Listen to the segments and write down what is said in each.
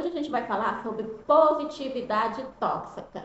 Hoje a gente vai falar sobre positividade tóxica.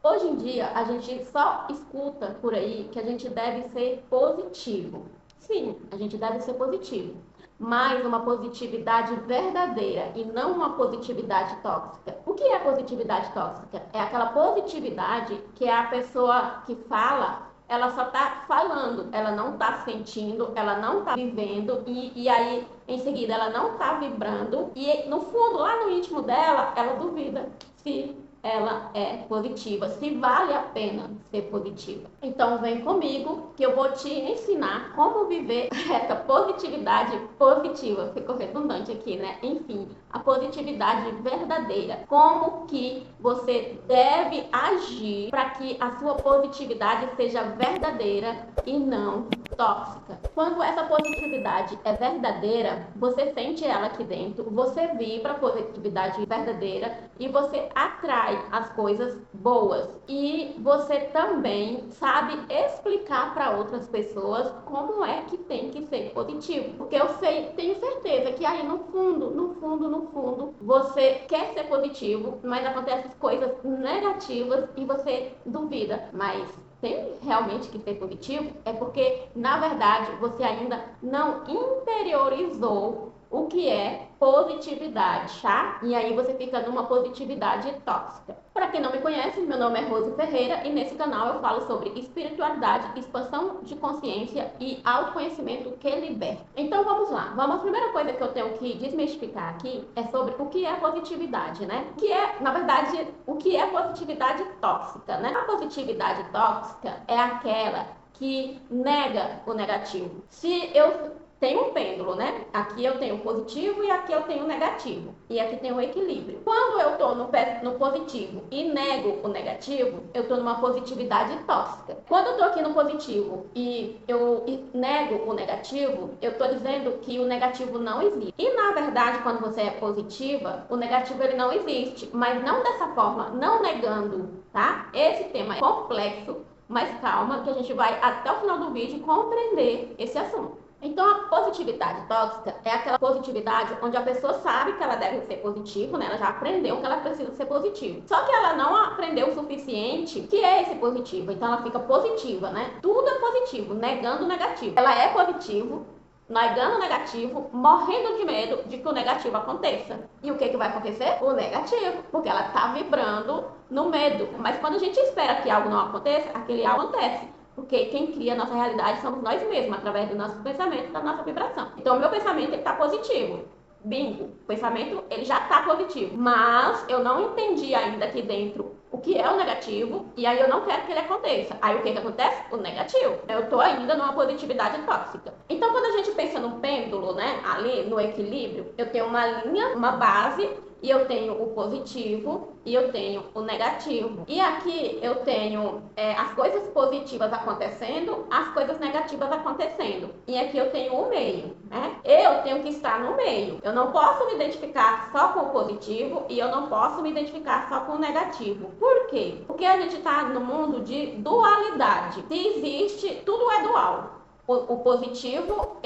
Hoje em dia, a gente só escuta por aí que a gente deve ser positivo. Sim, a gente deve ser positivo, mas uma positividade verdadeira e não uma positividade tóxica. O que é positividade tóxica? É aquela positividade que é a pessoa que fala, ela só está falando, ela não está sentindo, ela não está vivendo e aí em seguida ela não está vibrando e no fundo, lá no íntimo dela, ela duvida se ela é positiva, se vale a pena ser positiva. Então vem comigo que eu vou te ensinar como viver essa positividade positiva. Ficou redundante aqui, né? Enfim, a positividade verdadeira. Como que você deve agir para que a sua positividade seja verdadeira e não tóxica. Quando essa positividade é verdadeira, você sente ela aqui dentro, você vibra a positividade verdadeira e você atrai as coisas boas. E você também sabe explicar para outras pessoas como é que tem que ser positivo. Porque eu tenho certeza que aí no fundo, você quer ser positivo, mas acontecem coisas negativas e você duvida. Mas tem realmente que ser positivo? É porque, na verdade, você ainda não interiorizou o que é positividade, tá? E aí você fica numa positividade tóxica. Para quem não me conhece, meu nome é Rose Ferreira e nesse canal eu falo sobre espiritualidade, expansão de consciência e autoconhecimento que liberta. Então vamos lá. A primeira coisa que eu tenho que desmistificar aqui é sobre o que é positividade, né? O que é, na verdade, o que é positividade tóxica, né? A positividade tóxica é aquela que nega o negativo. Se eu tem um pêndulo, né? Aqui eu tenho positivo e aqui eu tenho negativo. E aqui tem um equilíbrio. Quando eu tô no positivo e nego o negativo, eu tô numa positividade tóxica. Quando eu tô aqui no positivo e eu nego o negativo, eu tô dizendo que o negativo não existe. E na verdade, quando você é positiva, o negativo ele não existe. Mas não dessa forma, não negando, tá? Esse tema é complexo, mas calma que a gente vai até o final do vídeo compreender esse assunto. Então, a positividade tóxica é aquela positividade onde a pessoa sabe que ela deve ser positiva, né? Ela já aprendeu que ela precisa ser positiva. Só que ela não aprendeu o suficiente que é esse positivo. Então, ela fica positiva, né? Tudo é positivo, negando o negativo. Ela é positivo, negando o negativo, morrendo de medo de que o negativo aconteça. E o que vai acontecer? O negativo, porque ela está vibrando no medo. Mas quando a gente espera que algo não aconteça, aquele algo acontece. Porque quem cria a nossa realidade somos nós mesmos, através do nosso pensamento, da nossa vibração. Então, o meu pensamento está positivo. Bingo, o pensamento ele já está positivo. Mas eu não entendi ainda aqui dentro o que é o negativo, e aí eu não quero que ele aconteça. Aí o que acontece? O negativo. Eu estou ainda numa positividade tóxica. Então, quando a gente pensa no pêndulo, né, ali no equilíbrio, eu tenho uma linha, uma base, e eu tenho o positivo e eu tenho o negativo. E aqui eu tenho as coisas positivas acontecendo, as coisas negativas acontecendo. E aqui eu tenho o meio, né? Eu tenho que estar no meio. Eu não posso me identificar só com o positivo e eu não posso me identificar só com o negativo. Por quê? Porque a gente está no mundo de dualidade. Se existe, tudo é dual. O positivo,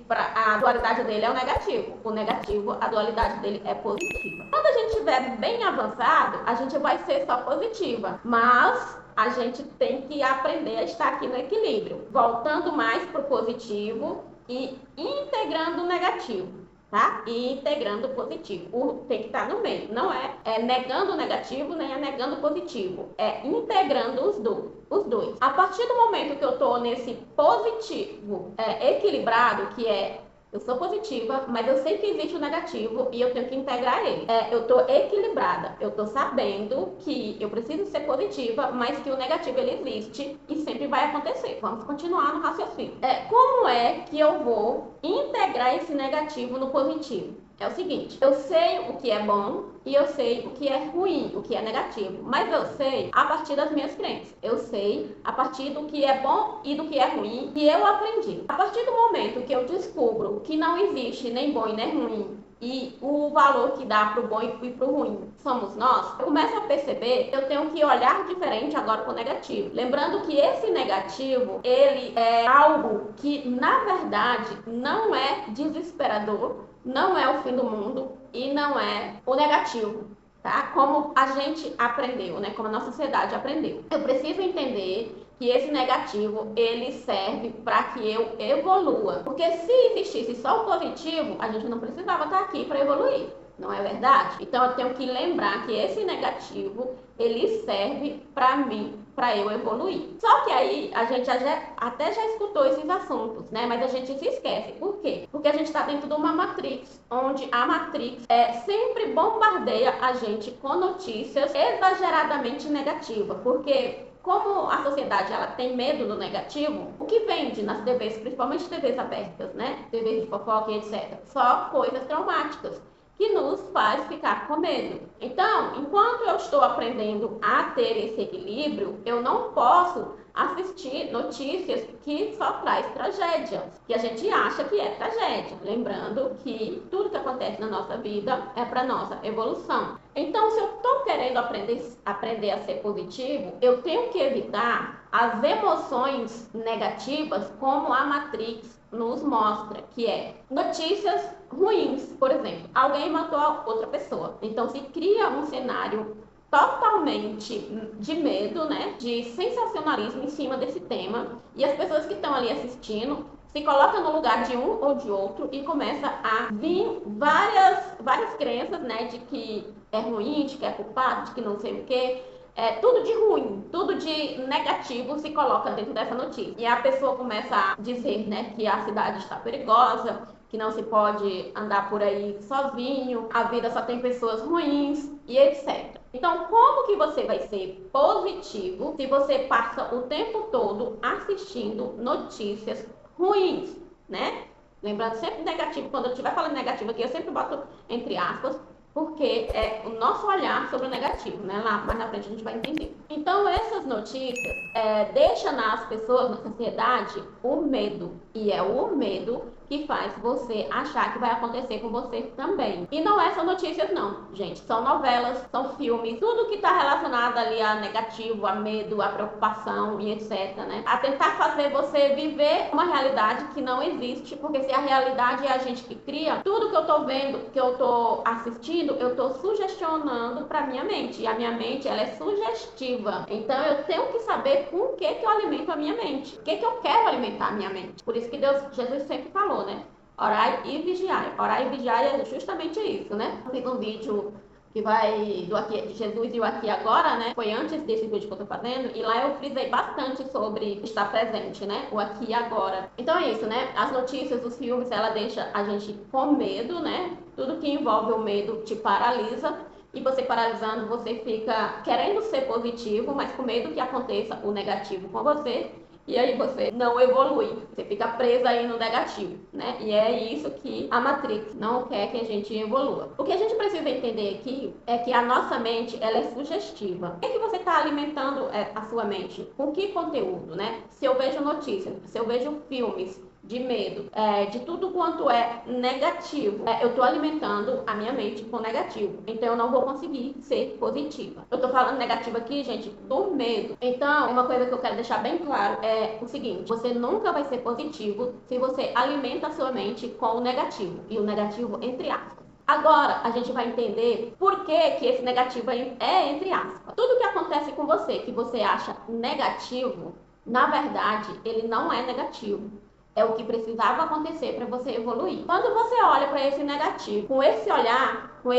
a dualidade dele é o negativo. O negativo, a dualidade dele é positiva. Quando a gente estiver bem avançado, a gente vai ser só positiva. Mas a gente tem que aprender a estar aqui no equilíbrio. Voltando mais para o positivo e integrando o negativo. Tá? E integrando o positivo. Tem que estar no meio. Não é negando o negativo, nem é negando o positivo. É integrando os dois. A partir do momento que eu estou nesse positivo equilibrado, que é eu sou positiva, mas eu sei que existe o negativo e eu tenho que integrar ele. Eu estou equilibrada. Eu estou sabendo que eu preciso ser positiva, mas que o negativo ele existe e sempre vai acontecer. Vamos continuar no raciocínio. Como é que eu vou integrar esse negativo no positivo? É o seguinte, eu sei o que é bom e eu sei o que é ruim, o que é negativo. Mas eu sei a partir das minhas crenças. Eu sei a partir do que é bom e do que é ruim que eu aprendi. A partir do momento que eu descubro que não existe nem bom e nem ruim, e o valor que dá pro bom e pro ruim somos nós, eu começo a perceber que eu tenho que olhar diferente agora pro negativo. Lembrando que esse negativo, ele é algo que, na verdade, não é desesperador, não é o fim do mundo e não é o negativo, tá? Como a gente aprendeu, né? Como a nossa sociedade aprendeu. Eu preciso entender que esse negativo, ele serve para que eu evolua. Porque se existisse só o positivo, a gente não precisava estar aqui para evoluir. Não é verdade? Então eu tenho que lembrar que esse negativo, ele serve para mim, para eu evoluir. Só que aí a gente até já escutou esses assuntos, né? Mas a gente se esquece. Por quê? Porque a gente está dentro de uma matrix, onde a matrix sempre bombardeia a gente com notícias exageradamente negativas. Porque como a sociedade ela tem medo do negativo, o que vende nas TVs, principalmente TVs abertas, né? TVs de fofoca e etc. Só coisas traumáticas que nos faz ficar com medo. Então, enquanto eu estou aprendendo a ter esse equilíbrio, eu não posso assistir notícias que só traz tragédia, que a gente acha que é tragédia. Lembrando que tudo que acontece na nossa vida é para nossa evolução. Então, se eu estou querendo aprender a ser positivo, eu tenho que evitar as emoções negativas como a Matrix nos mostra, que é notícias ruins. Por exemplo, alguém matou outra pessoa. Então se cria um cenário totalmente de medo, né, de sensacionalismo em cima desse tema, e as pessoas que estão ali assistindo se colocam no lugar de um ou de outro e começa a vir várias crenças, né, de que é ruim, de que é culpado, de que não sei o quê. Tudo de ruim, tudo de negativo se coloca dentro dessa notícia. E a pessoa começa a dizer, né, que a cidade está perigosa, que não se pode andar por aí sozinho, a vida só tem pessoas ruins e etc. Então, como que você vai ser positivo se você passa o tempo todo assistindo notícias ruins, né? Lembrando sempre negativo, quando eu estiver falando negativo aqui, eu sempre boto entre aspas, porque é o nosso olhar sobre o negativo, né? Lá mais na frente a gente vai entender. Então, essas notícias deixam nas pessoas, na sociedade, o medo. E é o medo que faz você achar que vai acontecer com você também. E não é só notícias não, gente. São novelas, são filmes, tudo que está relacionado ali a negativo, a medo, a preocupação e etc, né? A tentar fazer você viver uma realidade que não existe, porque se a realidade é a gente que cria, tudo que eu tô vendo, que eu tô assistindo, eu tô sugestionando para minha mente. E a minha mente, ela é sugestiva. Então eu tenho que saber com o que eu alimento a minha mente. O que eu quero alimentar a minha mente. Por isso que Jesus sempre falou, né? Orai e vigiai. Orai e vigiai é justamente isso, né? Eu fiz um vídeo que vai do aqui, de Jesus e o aqui agora, né? Foi antes desse vídeo que eu tô fazendo, e lá eu frisei bastante sobre estar presente, né? O aqui e agora. Então é isso, né? As notícias, os filmes, ela deixa a gente com medo, né? Tudo que envolve o medo te paralisa. E você paralisando, você fica querendo ser positivo, mas com medo que aconteça o negativo com você. E aí você não evolui, você fica presa aí no negativo, né? E é isso que a Matrix não quer que a gente evolua. O que a gente precisa entender aqui é que a nossa mente, ela é sugestiva. O que você está alimentando a sua mente? Com que conteúdo, né? Se eu vejo notícias, se eu vejo filmes de medo, de tudo quanto é negativo, eu estou alimentando a minha mente com negativo, então eu não vou conseguir ser positiva. Eu estou falando negativo aqui, gente, do medo. Então, uma coisa que eu quero deixar bem claro é o seguinte: você nunca vai ser positivo se você alimenta a sua mente com o negativo, e o negativo entre aspas. Agora, a gente vai entender por que esse negativo é entre aspas. Tudo que acontece com você, que você acha negativo, na verdade, ele não é negativo. É o que precisava acontecer para você evoluir. Quando você olha para esse negativo, com esse olhar, com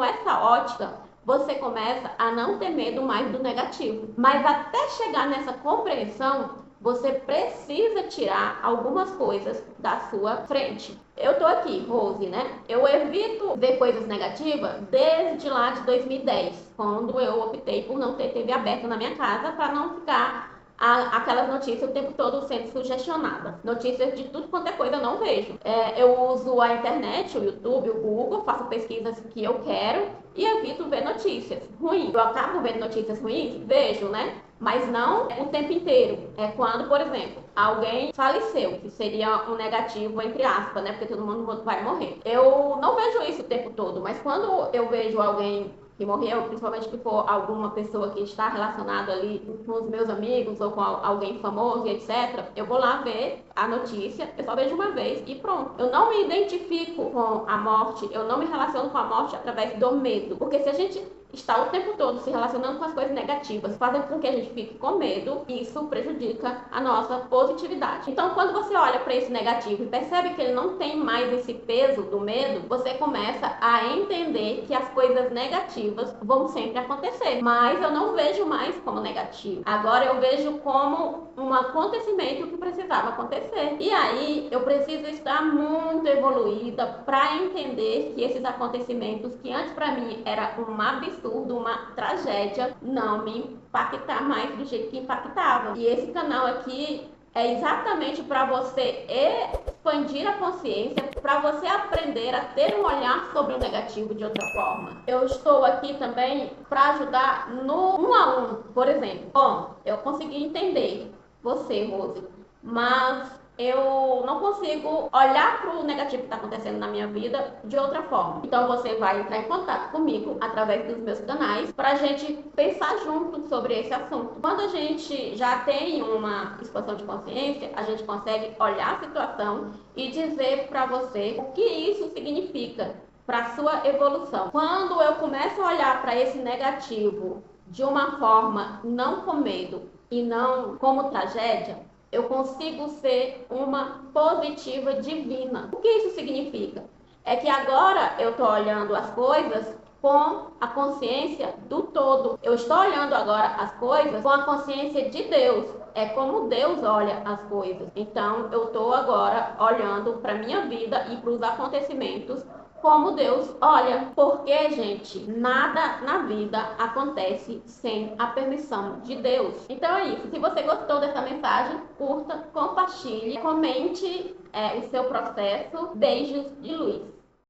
essa ótica, você começa a não ter medo mais do negativo. Mas até chegar nessa compreensão, você precisa tirar algumas coisas da sua frente. Eu tô aqui, Rose, né? Eu evito ver coisas negativas desde lá de 2010, quando eu optei por não ter TV aberta na minha casa para não ficar aquelas notícias o tempo todo sendo sugestionada. Notícias de tudo quanto é coisa eu não vejo. Eu uso a internet, o YouTube, o Google, faço pesquisas que eu quero e evito ver notícias ruins. Eu acabo vendo notícias ruins? Vejo, né? Mas não o tempo inteiro. É quando, por exemplo, alguém faleceu, que seria um negativo, entre aspas, né? Porque todo mundo vai morrer. Eu não vejo isso o tempo todo, mas quando eu vejo alguém que morreu, principalmente que for alguma pessoa que está relacionada ali com os meus amigos ou com alguém famoso e etc., eu vou lá ver a notícia, eu só vejo uma vez e pronto. Eu não me identifico com a morte, eu não me relaciono com a morte através do medo, porque se a gente está o tempo todo se relacionando com as coisas negativas, fazendo com que a gente fique com medo, isso prejudica a nossa positividade. Então, quando você olha para esse negativo e percebe que ele não tem mais esse peso do medo, você começa a entender que as coisas negativas vão sempre acontecer. Mas eu não vejo mais como negativo. Agora eu vejo como um acontecimento que precisava acontecer. E aí eu preciso estar muito evoluída para entender que esses acontecimentos que antes para mim era um absurdo, uma tragédia, não me impactar mais do jeito que impactava. E esse canal aqui é exatamente para você expandir a consciência, para você aprender a ter um olhar sobre o negativo de outra forma. Eu estou aqui também para ajudar no 1 a 1, por exemplo. Bom, eu consegui entender você, Rose, mas eu não consigo olhar para o negativo que está acontecendo na minha vida de outra forma. Então você vai entrar em contato comigo através dos meus canais para a gente pensar junto sobre esse assunto. Quando a gente já tem uma expansão de consciência, a gente consegue olhar a situação e dizer para você o que isso significa para a sua evolução. Quando eu começo a olhar para esse negativo de uma forma não com medo e não como tragédia, eu consigo ser uma positiva divina. O que isso significa? É que agora eu estou olhando as coisas com a consciência do todo. Eu estou olhando agora as coisas com a consciência de Deus. É como Deus olha as coisas. Então eu estou agora olhando para a minha vida e para os acontecimentos como Deus olha. Porque, gente, nada na vida acontece sem a permissão de Deus. Então é isso. Se você gostou dessa mensagem, curta, compartilhe, comente o seu processo. Beijos de luz.